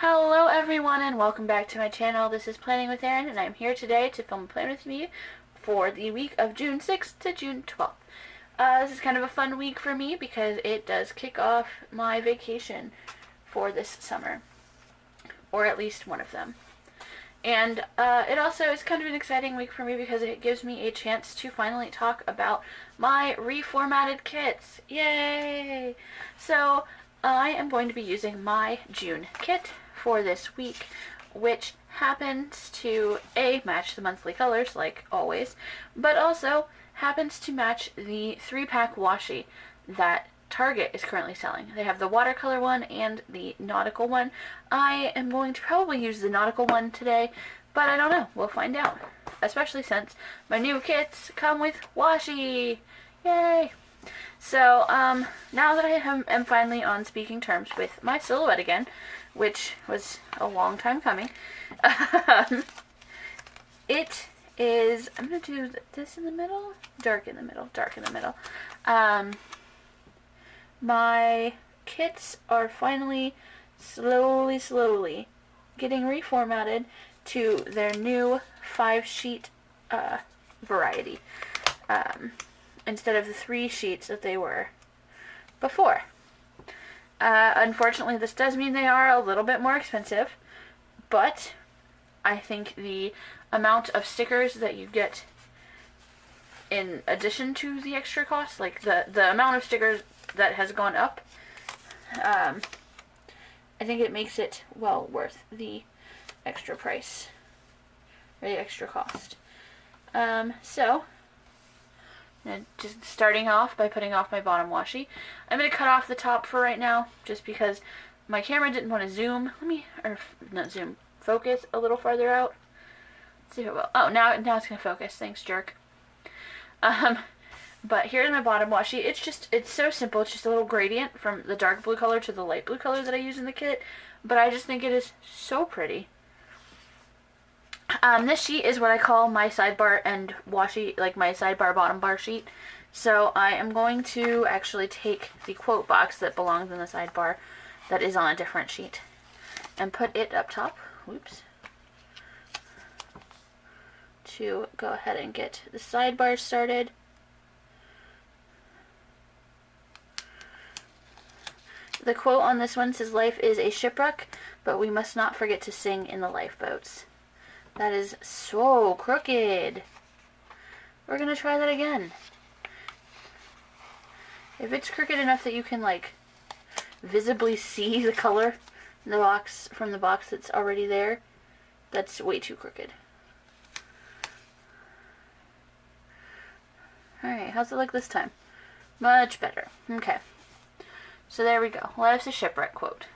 Hello everyone and welcome back to my channel. This is Planning with Erin and I'm here today to film Plan With Me for the week of June 6th to June 12th. This is kind of a fun week for me because it does kick off my vacation for this summer. Or at least one of them. And it also is kind of an exciting week for me because it gives me a chance to finally talk about my reformatted kits. Yay! So I am going to be using my June kit for this week, which happens to match the monthly colors like always, but also happens to match the 3-pack washi that Target is currently selling. They have the watercolor one and the nautical one. I am going to probably use the nautical one today, but I don't know. We'll find out. Especially since my new kits come with washi. Yay! So, now that I am finally on speaking terms with my silhouette again, which was a long time coming, it is, I'm going to do this in the middle, dark in the middle, dark in the middle. My kits are finally slowly getting reformatted to their new 5-sheet variety. Instead of the 3 sheets that they were before. Unfortunately, this does mean they are a little bit more expensive, but I think the amount of stickers that you get in addition to the extra cost, like the amount of stickers that has gone up, I think it makes it well worth the extra price, or the extra cost. So, and just starting off by putting off my bottom washi. I'm going to cut off the top for right now, just because my camera didn't want to zoom. Focus a little farther out. Let's see if it will. Oh, now it's going to focus. Thanks, jerk. But here's my bottom washi. It's so simple. It's just a little gradient from the dark blue color to the light blue color that I use in the kit. But I just think it is so pretty. This sheet is what I call my sidebar and washi, like my sidebar bottom bar sheet. So I am going to actually take the quote box that belongs in the sidebar that is on a different sheet and put it up top. Whoops. To go ahead and get the sidebar started. The quote on this one says, "Life is a shipwreck, but we must not forget to sing in the lifeboats." That is so crooked. We're gonna try that again. If it's crooked enough that you can, like, visibly see the color in the box from the box that's already there, that's way too crooked. Alright, how's it look this time? Much better. Okay. So there we go. Life's a shipwreck quote.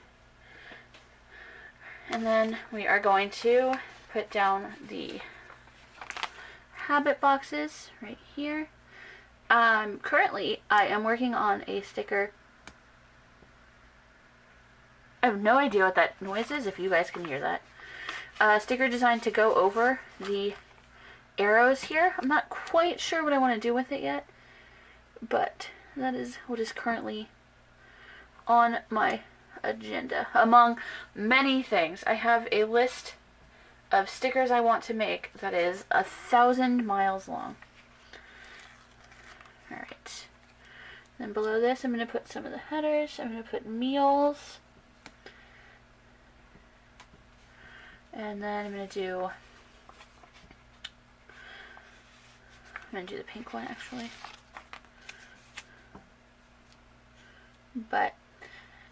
And then we are going to put down the habit boxes right here. Currently, I am working on a sticker. I have no idea what that noise is, if you guys can hear that. A sticker designed to go over the arrows here. I'm not quite sure what I want to do with it yet, but that is what is currently on my agenda. Among many things, I have a list of stickers I want to make that is 1,000 miles long. Alright. Then below this, I'm going to put some of the headers. I'm going to put meals. And then I'm going to do the pink one, actually. But,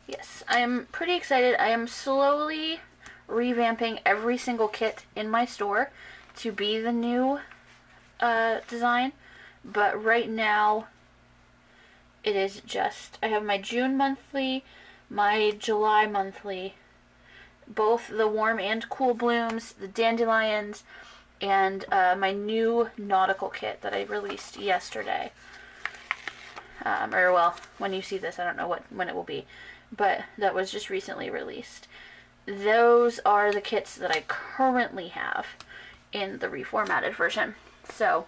yes, I am pretty excited. I am slowly revamping every single kit in my store to be the new design, but right now it is just, I have my June monthly, my July monthly, both the warm and cool blooms, the dandelions, and my new nautical kit that I released yesterday. Or well, when you see this, I don't know when it will be, but that was just recently released. Those are the kits that I currently have in the reformatted version. So,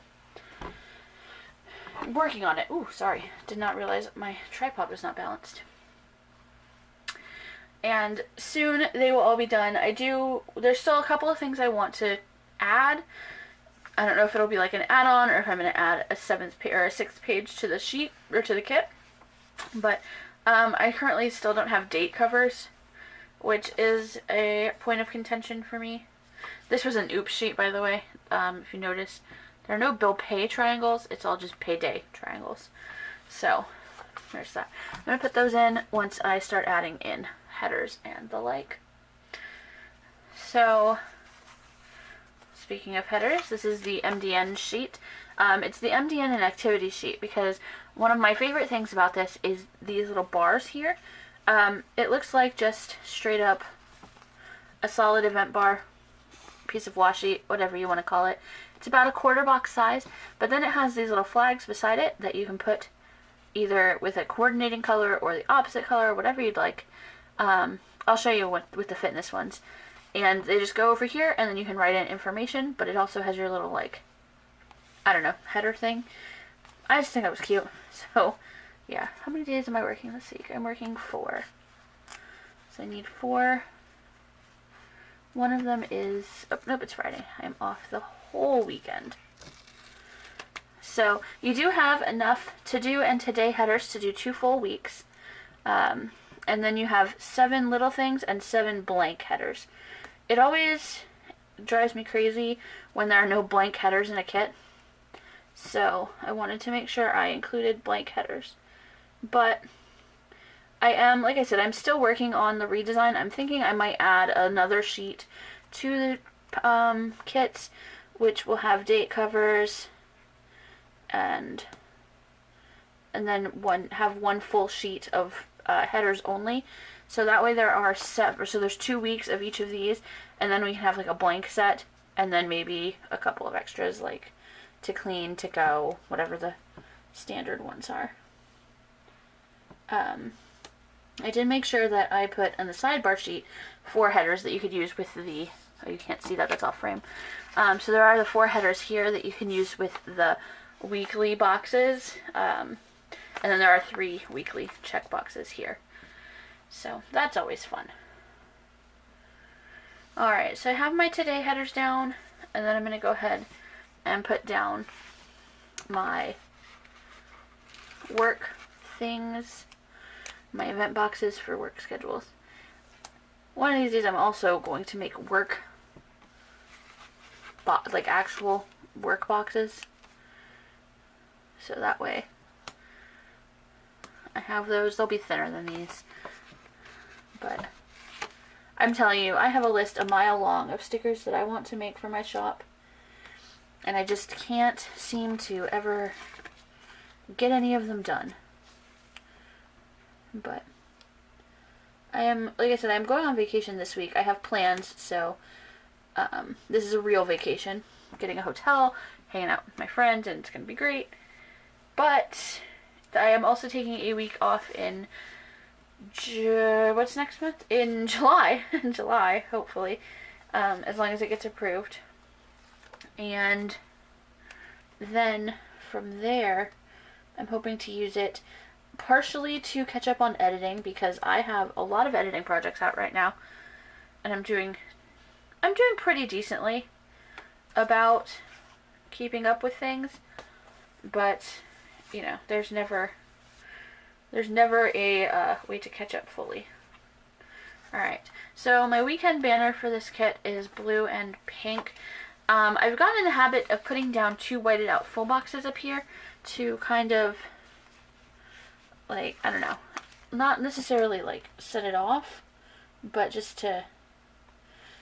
I'm working on it. Ooh, sorry. Did not realize my tripod was not balanced. and soon they will all be done. There's still a couple of things I want to add. I don't know if it'll be like an add-on or if I'm going to add a 6th page to the sheet or to the kit. But I currently still don't have date covers, which is a point of contention for me. This was an oops sheet, by the way. If you notice, there are no bill pay triangles. It's all just payday triangles. So there's that. I'm going to put those in once I start adding in headers and the like. So speaking of headers, this is the MDN sheet. It's the MDN and activity sheet because one of my favorite things about this is these little bars here. It looks like just straight up a solid event bar, piece of washi, whatever you want to call it. It's about a quarter box size, but then it has these little flags beside it that you can put either with a coordinating color or the opposite color, whatever you'd like. I'll show you with the fitness ones. And they just go over here, and then you can write in information, but it also has your little, like, I don't know, header thing. I just think that was cute. So, yeah. How many days am I working this week? I'm working 4. So I need 4. One of them is, oh, nope, it's Friday. I'm off the whole weekend. So, you do have enough to do and today headers to do 2 full weeks. And then you have 7 little things and 7 blank headers. It always drives me crazy when there are no blank headers in a kit. So I wanted to make sure I included blank headers. But I am, like I said, I'm still working on the redesign. I'm thinking I might add another sheet to the kits, which will have date covers and then have one full sheet of headers only. So that way there are so there's 2 weeks of each of these, and then we can have like a blank set, and then maybe a couple of extras like to clean, to go, whatever the standard ones are. I did make sure that I put on the sidebar sheet 4 headers that you could use with the, oh, you can't see that, that's off frame. So there are the 4 headers here that you can use with the weekly boxes, and then there are 3 weekly check boxes here. So that's always fun. Alright, so I have my today headers down, and then I'm going to go ahead and put down my work things, my event boxes for work schedules. One of these days I'm also going to make work, like actual work boxes. So that way I have those. They'll be thinner than these. But I'm telling you, I have a list a mile long of stickers that I want to make for my shop. And I just can't seem to ever get any of them done. But I am, like I said, I'm going on vacation this week. I have plans, so this is a real vacation. I'm getting a hotel, hanging out with my friends, and it's going to be great. But I am also taking a week off in what's next month? In July. In July, hopefully. As long as it gets approved. And then from there, I'm hoping to use it partially to catch up on editing, because I have a lot of editing projects out right now. And I'm doing pretty decently about keeping up with things. But, you know, there's never a way to catch up fully. Alright, so my weekend banner for this kit is blue and pink. I've gotten in the habit of putting down 2 whited out full boxes up here to kind of, like, I don't know, not necessarily like set it off, but just to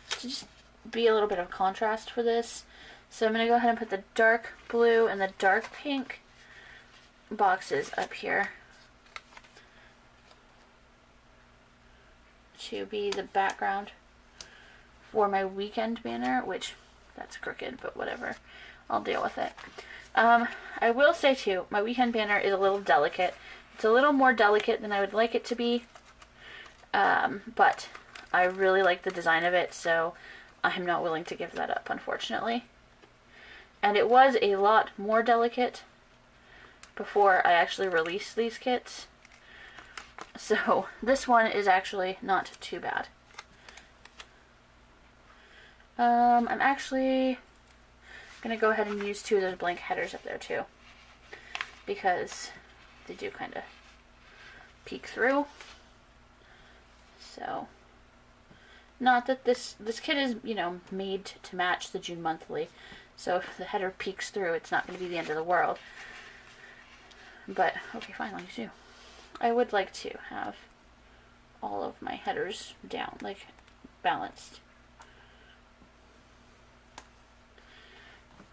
just be a little bit of contrast for this. So I'm going to go ahead and put the dark blue and the dark pink boxes up here to be the background for my weekend banner, which that's crooked, but whatever, I'll deal with it. I will say too, my weekend banner is a little delicate. It's a little more delicate than I would like it to be, but I really like the design of it, so I'm not willing to give that up, unfortunately. And it was a lot more delicate before I actually released these kits. So this one is actually not too bad. I'm actually going to go ahead and use 2 of those blank headers up there too, because they do kind of peek through. So, not that this kit is, you know, made to match the June monthly, so if the header peeks through, it's not going to be the end of the world. But, okay, fine, I'll use you. I would like to have all of my headers down, like, balanced.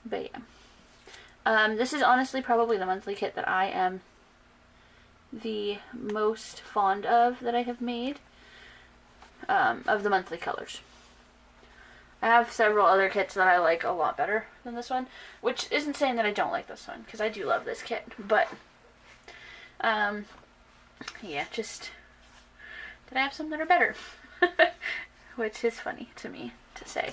But yeah. This is honestly probably the monthly kit that I am the most fond of that I have made, of the monthly colors. I have several other kits that I like a lot better than this one, which isn't saying that I don't like this one, because I do love this kit, but, yeah, just, did I have some that are better? Which is funny to me to say.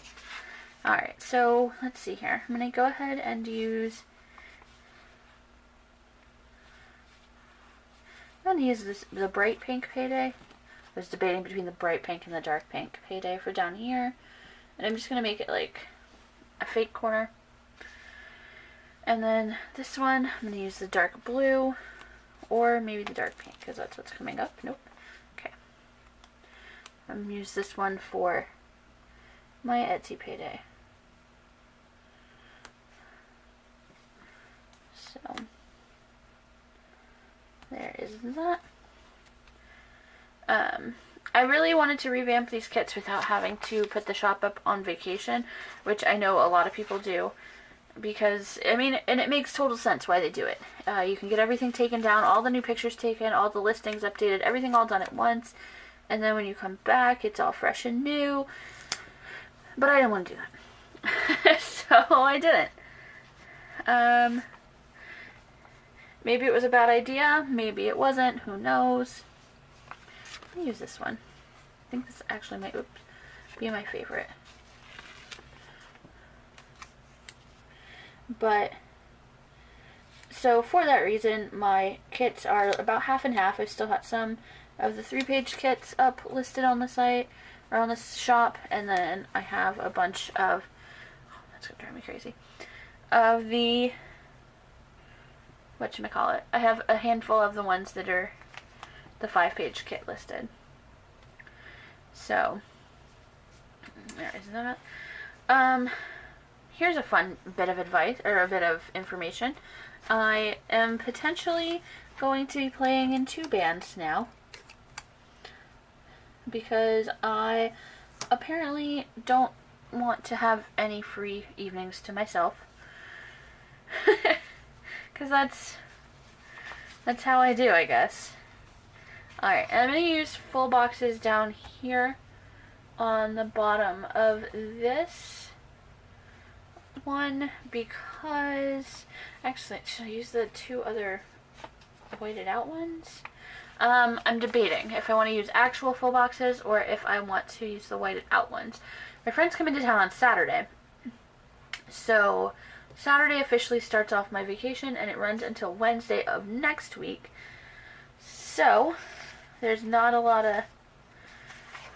Alright, so, let's see here. I'm going to go ahead and use, I'm going to use the bright pink Payday. I was debating between the bright pink and the dark pink Payday for down here. And I'm just going to make it like a fake corner. And then this one, I'm going to use the dark blue, or maybe the dark pink, because that's what's coming up. Nope. Okay. I'm going to use this one for my Etsy Payday. So, there is that. I really wanted to revamp these kits without having to put the shop up on vacation, which I know a lot of people do, because, I mean, and it makes total sense why they do it. You can get everything taken down, all the new pictures taken, all the listings updated, everything all done at once, and then when you come back, it's all fresh and new. But I didn't want to do that. So I didn't. Maybe it was a bad idea, maybe it wasn't, who knows. Let me use this one. I think this actually might be my favorite. But, so for that reason, my kits are about half and half. I've still got some of the 3-page kits up listed on the site, or on the shop, and then I have a bunch of, oh, that's gonna drive me crazy, of the, whatchamacallit, I have a handful of the ones that are the 5-page kit listed. So, there is that. Here's a fun bit of advice, or a bit of information. I am potentially going to be playing in 2 bands now, because I apparently don't want to have any free evenings to myself. Because that's how I do, I guess. Alright, and I'm going to use full boxes down here on the bottom of this one, because, actually, should I use the 2 other whited out ones? I'm debating if I want to use actual full boxes or if I want to use the whited out ones. My friend's coming to town on Saturday, so Saturday officially starts off my vacation, and it runs until Wednesday of next week. So, there's not a lot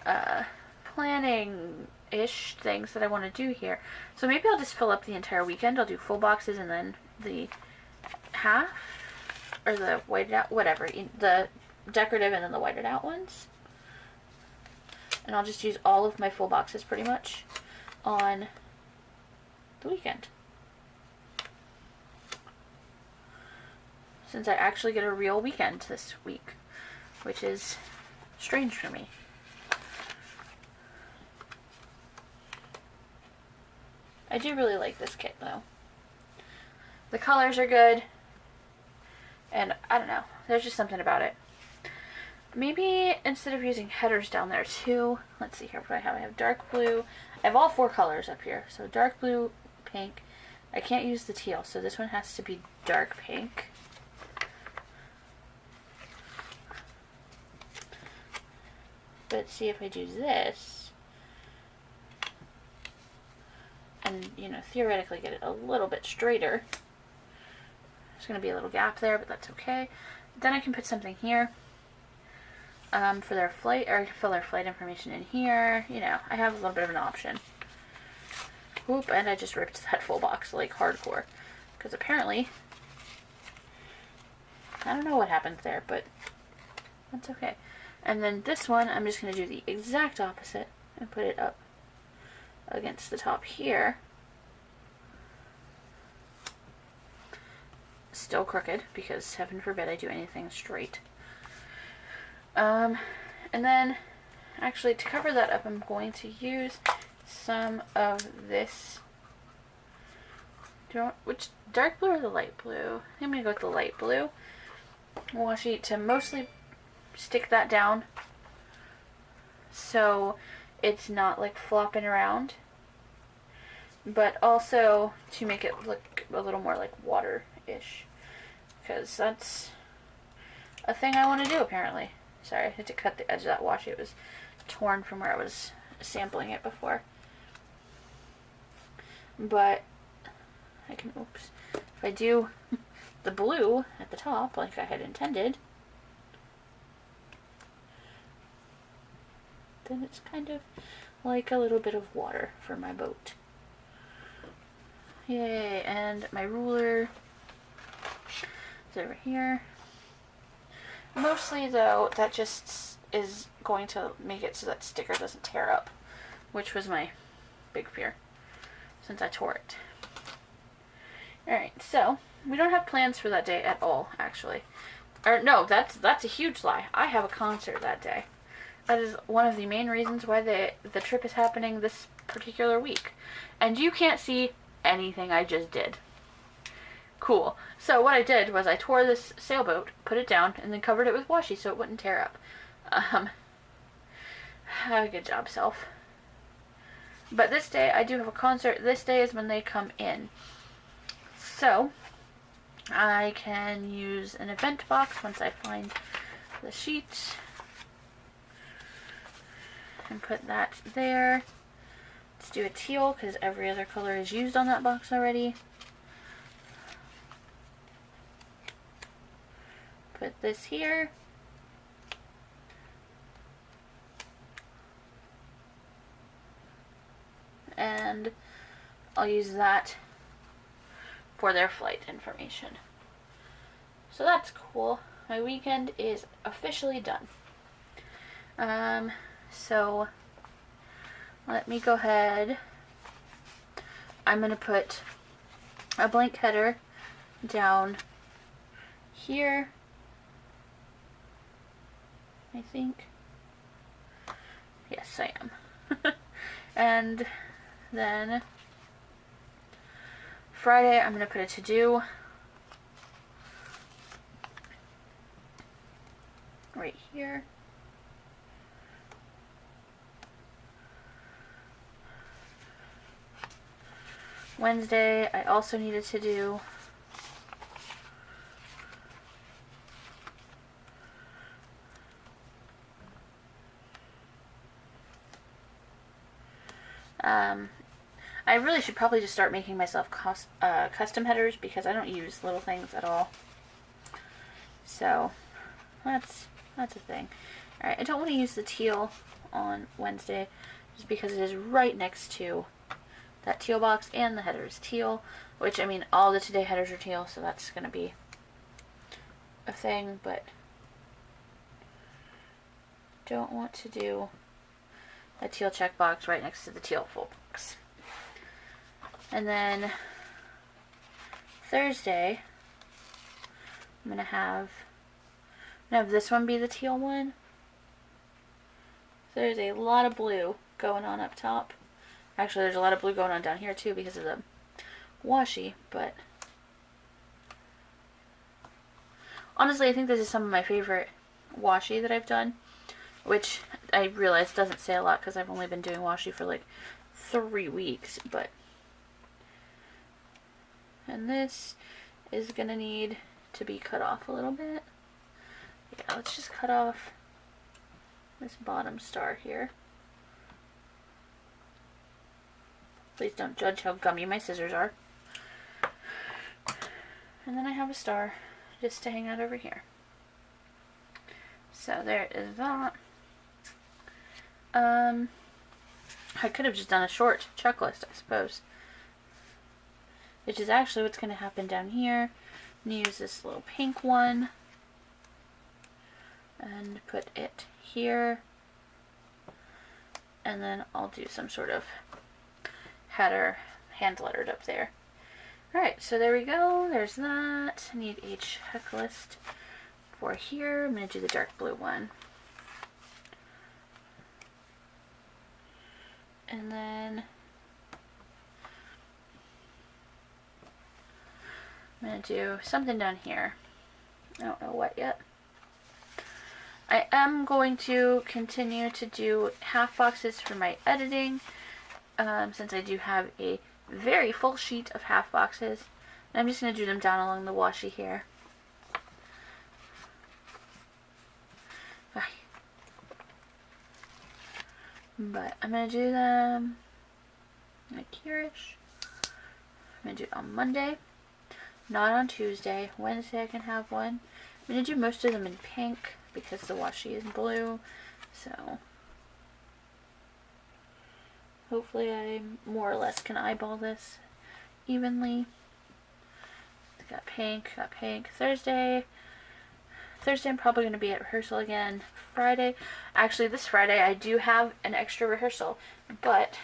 of planning-ish things that I want to do here. So maybe I'll just fill up the entire weekend. I'll do full boxes and then the half, or the whited out, whatever, the decorative and then the whited out ones. And I'll just use all of my full boxes pretty much on the weekend, since I actually get a real weekend this week, which is strange for me. I do really like this kit, though. The colors are good, and I don't know, there's just something about it. Maybe instead of using headers down there too, let's see here, what do I have? I have dark blue. I have all 4 colors up here. So dark blue, pink. I can't use the teal, so this one has to be dark pink. But see, if I do this, and, you know, theoretically get it a little bit straighter. There's going to be a little gap there, but that's okay. Then I can put something here. for their flight, or fill their flight information in here. You know, I have a little bit of an option. Whoop, and I just ripped that full box like hardcore. Because apparently, I don't know what happened there, but that's okay. And then this one, I'm just going to do the exact opposite and put it up against the top here. Still crooked, because heaven forbid I do anything straight. And then, actually, to cover that up, I'm going to use some of this. Which, dark blue or the light blue? I think I'm going to go with the light blue washi to mostly stick that down so it's not like flopping around, but also to make it look a little more like water-ish, because that's a thing I want to do apparently. Sorry, I had to cut the edge of that washi. It was torn from where I was sampling it before. But I can, oops, if I do the blue at the top like I had intended, then it's kind of like a little bit of water for my boat. Yay, and my ruler is over here. Mostly though, that just is going to make it so that sticker doesn't tear up, which was my big fear since I tore it. Alright, so we don't have plans for that day at all, actually. Or no, that's a huge lie. I have a concert that day. That is one of the main reasons why the trip is happening this particular week. And you can't see anything I just did. Cool. So what I did was I tore this sailboat, put it down, and then covered it with washi so it wouldn't tear up. Good job, self. But this day I do have a concert. This day is when they come in. So I can use an event box once I find the sheet and put that there. Let's do a teal because every other color is used on that box already. Put this here. And I'll use that for their flight information. So that's cool. My weekend is officially done. So let me go ahead. I'm going to put a blank header down here, I think. Yes, I am. And then Friday, I'm going to put a to-do right here. Wednesday, I also need a to-do. I really should probably just start making myself custom headers because I don't use little things at all. So that's a thing. Alright, I don't want to use the teal on Wednesday just because it is right next to that teal box and the header is teal, which, I mean, all the Today headers are teal, so that's going to be a thing, but don't want to do a teal checkbox right next to the teal full box. And then Thursday, I'm going to have this one be the teal one. So there's a lot of blue going on up top. Actually, there's a lot of blue going on down here too because of the washi, but honestly, I think this is some of my favorite washi that I've done, which I realize doesn't say a lot because I've only been doing washi for like 3 weeks, but and this is gonna need to be cut off a little bit. Yeah, let's just cut off this bottom star here. Please don't judge how gummy my scissors are. And then I have a star just to hang out over here. So there is that. I could have just done a short checklist, I suppose. Which is actually what's going to happen down here. I'm going to use this little pink one. And put it here. And then I'll do some sort of header, hand lettered up there. Alright, so there we go. There's that. I need a checklist for here. I'm going to do the dark blue one. And then I'm going to do something down here. I don't know what yet. I am going to continue to do half boxes for my editing, since I do have a very full sheet of half boxes. And I'm just going to do them down along the washi here. But I'm going to do them like here-ish. I'm going to do it on Monday, not on Tuesday. Wednesday I can have one. I'm going to do most of them in pink because the washi is blue. So hopefully I more or less can eyeball this evenly. Got pink. Thursday I'm probably going to be at rehearsal again. Friday, actually this Friday I do have an extra rehearsal, but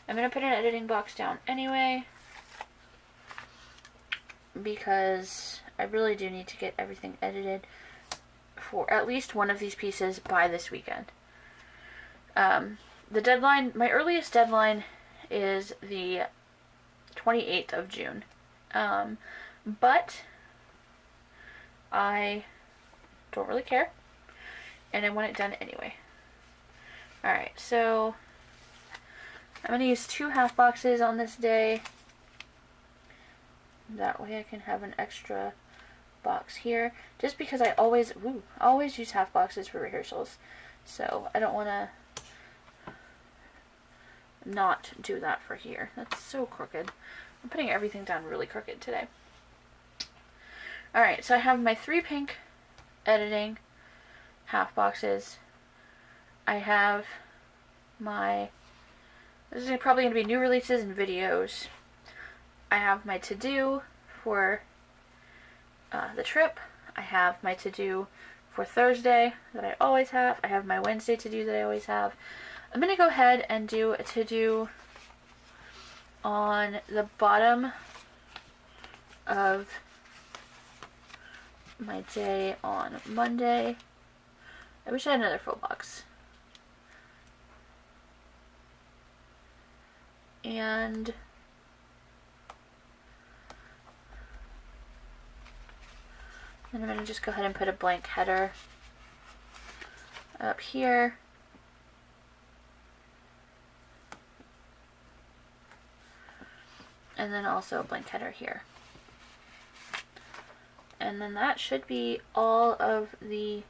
I'm going to put an editing box down anyway because I really do need to get everything edited for at least one of these pieces by this weekend. The deadline, my earliest deadline is the 28th of June, but I don't really care, and I want it done anyway. Alright, so I'm going to use 2 half boxes on this day. That way I can have an extra box here, just because I always use half boxes for rehearsals, so I don't want to not do that for here. That's so crooked. I'm putting everything down really crooked today. Alright, so I have my 3 pink editing half boxes. I have my, this is probably going to be new releases and videos. I have my to-do for the trip. I have my to-do for Thursday that I always have. I have my Wednesday to-do that I always have. I'm going to go ahead and do a to-do on the bottom of my day on Monday. I wish I had another full box. And then I'm going to just go ahead and put a blank header up here. And then also a blank header here. And then that should be all of the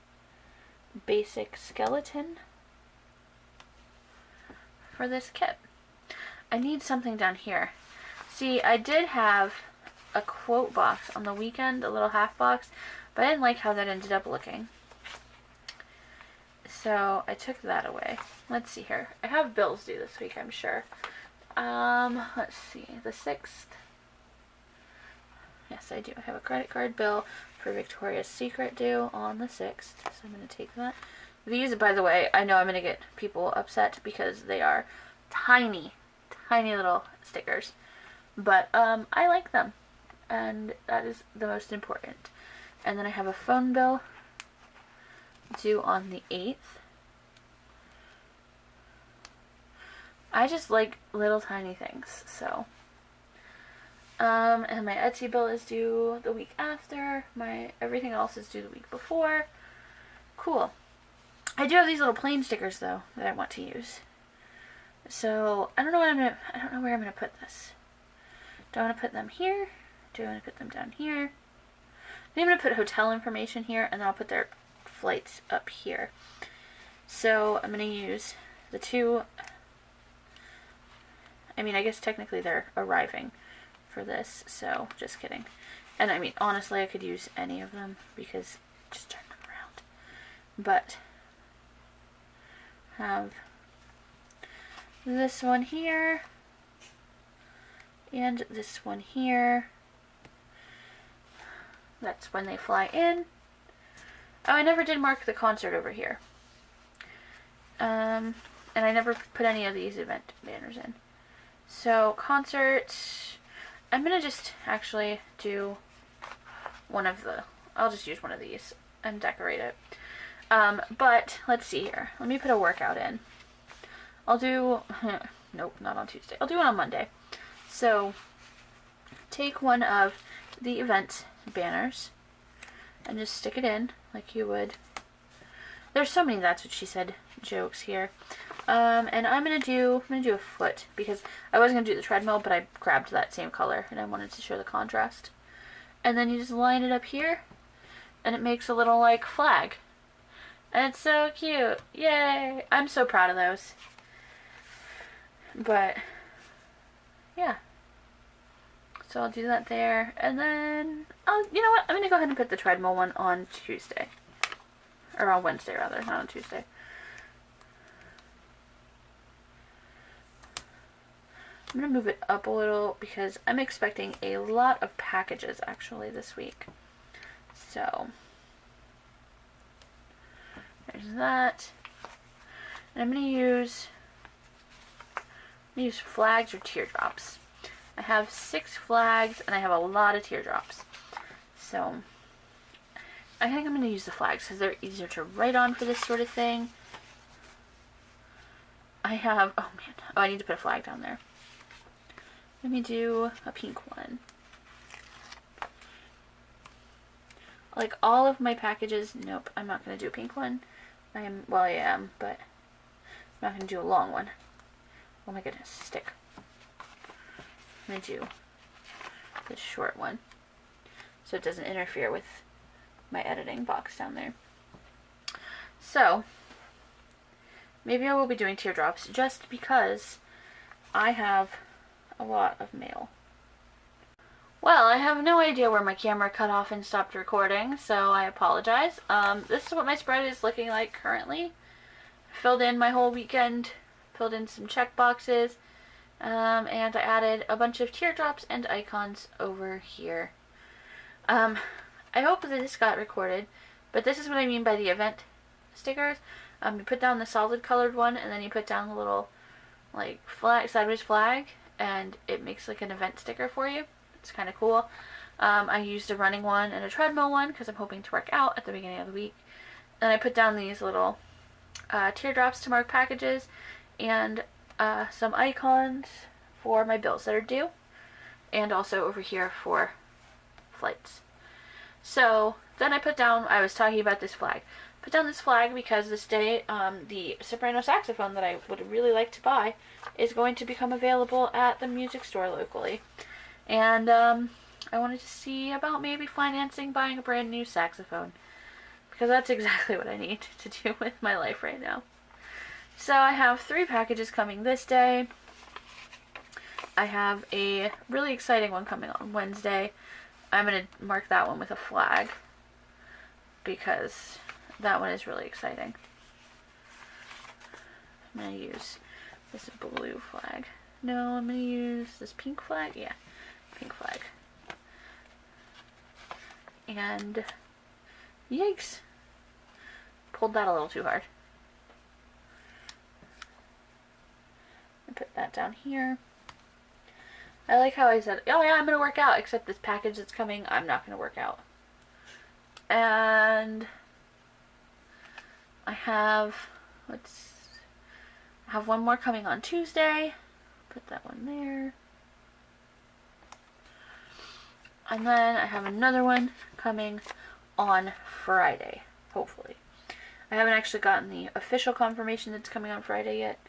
basic skeleton for this kit. I need something down here. See, I did have a quote box on the weekend, a little half box, but I didn't like how that ended up looking. So I took that away. Let's see here. I have bills due this week, I'm sure. Let's see, the 6th. Yes, I do. I have a credit card bill for Victoria's Secret due on the 6th, so I'm going to take that. These, by the way, I know I'm going to get people upset because they are tiny, tiny little stickers. But, I like them, and that is the most important. And then I have a phone bill due on the 8th. I just like little tiny things, so. And my Etsy bill is due the week after. My everything else is due the week before. Cool. I do have these little plain stickers though that I want to use. So I don't know where I'm gonna put this. Do I want to put them here? Do I want to put them down here? I think I'm gonna put hotel information here, and then I'll put their flights up here. So I'm gonna use the 2. I mean, I guess technically they're arriving for this, so just kidding. And I mean, honestly, I could use any of them because just turn them around. but have this one here and this one here. That's when they fly in. Oh, I never did mark the concert over here. And I never put any of these event banners in. So, concert, I'm going to just actually do one of the, I'll just use one of these and decorate it. But, let's see here. Let me put a workout in. I'll do, nope, not on Tuesday. I'll do it on Monday. So, take one of the event banners and just stick it in like you would. There's so many "that's what she said" jokes here. And I'm gonna do a foot because I was gonna do the treadmill, but I grabbed that same color and I wanted to show the contrast. And then you just line it up here, and it makes a little like flag, and it's so cute. Yay! I'm so proud of those. But yeah. So I'll do that there, and then, oh, you know what? I'm going to go ahead and put the treadmill one on Tuesday. Or on Wednesday, rather, not on Tuesday. I'm going to move it up a little because I'm expecting a lot of packages, actually, this week. So, there's that. And I'm going to use flags or teardrops. I have 6 flags, and I have a lot of teardrops. So, I think I'm going to use the flags because they're easier to write on for this sort of thing. I have, oh man, oh, I need to put a flag down there. Let me do a pink one. Like all of my packages, nope, I'm not going to do a pink one. Well, I am, but I'm not going to do a long one. Oh my goodness, stick. I'm going to do this short one so it doesn't interfere with my editing box down there. So, maybe I will be doing teardrops just because I have a lot of mail. Well, I have no idea where my camera cut off and stopped recording, so I apologize. This is what my spread is looking like currently. Filled in my whole weekend, filled in some check boxes. And I added a bunch of teardrops and icons over here. I hope that this got recorded, but this is what I mean by the event stickers. You put down the solid colored one, and then you put down the little, like, flag, sideways flag, and it makes, like, an event sticker for you. It's kind of cool. I used a running one and a treadmill one, because I'm hoping to work out at the beginning of the week. And I put down these little teardrops to mark packages, and some icons for my bills that are due, and also over here for flights. So then I put down, I was talking about this flag. Put down this flag because this day the soprano saxophone that I would really like to buy is going to become available at the music store locally. And I wanted to see about maybe financing buying a brand new saxophone, because that's exactly what I need to do with my life right now. So I have 3 packages coming this day. I have a really exciting one coming on Wednesday. I'm going to mark that one with a flag because that one is really exciting. I'm going to use this blue flag. No, I'm going to use this pink flag. Yeah, pink flag. And yikes. Pulled that a little too hard. Put that down here. I like how I said, oh yeah, I'm going to work out, except this package that's coming, I'm not going to work out. And I have one more coming on Tuesday. Put that one there. And then I have another one coming on Friday, hopefully. I haven't actually gotten the official confirmation that's coming on Friday yet,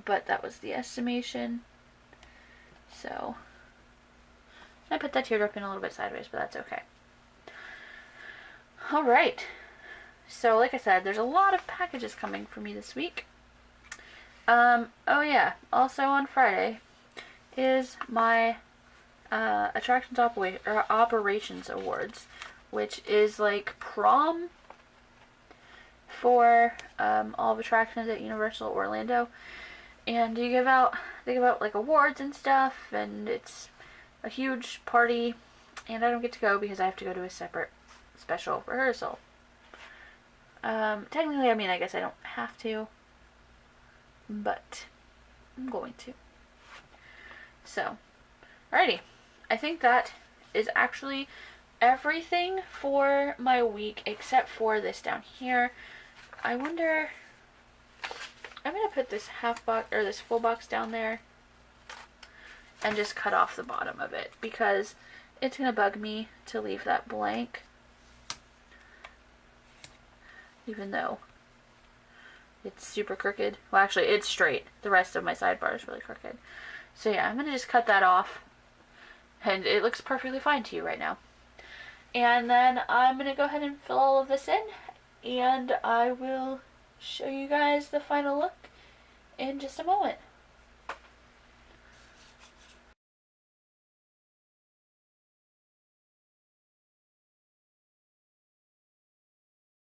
but that was the estimation. So I put that teardrop in a little bit sideways, but that's okay. Alright, so like I said, there's a lot of packages coming for me this week. Oh yeah, also on Friday is my Attractions Operations Awards, which is like prom for all of attractions at Universal Orlando. And they give out like awards and stuff, and it's a huge party, and I don't get to go because I have to go to a separate special rehearsal. Technically, I mean, I guess I don't have to, but I'm going to. So, alrighty. I think that is actually everything for my week except for this down here. I wonder, I'm going to put this half box or this full box down there and just cut off the bottom of it because it's going to bug me to leave that blank, even though it's super crooked. Well, actually, it's straight. The rest of my sidebar is really crooked. So yeah, I'm going to just cut that off, and it looks perfectly fine to you right now. And then I'm going to go ahead and fill all of this in, and I will show you guys the final look in just a moment.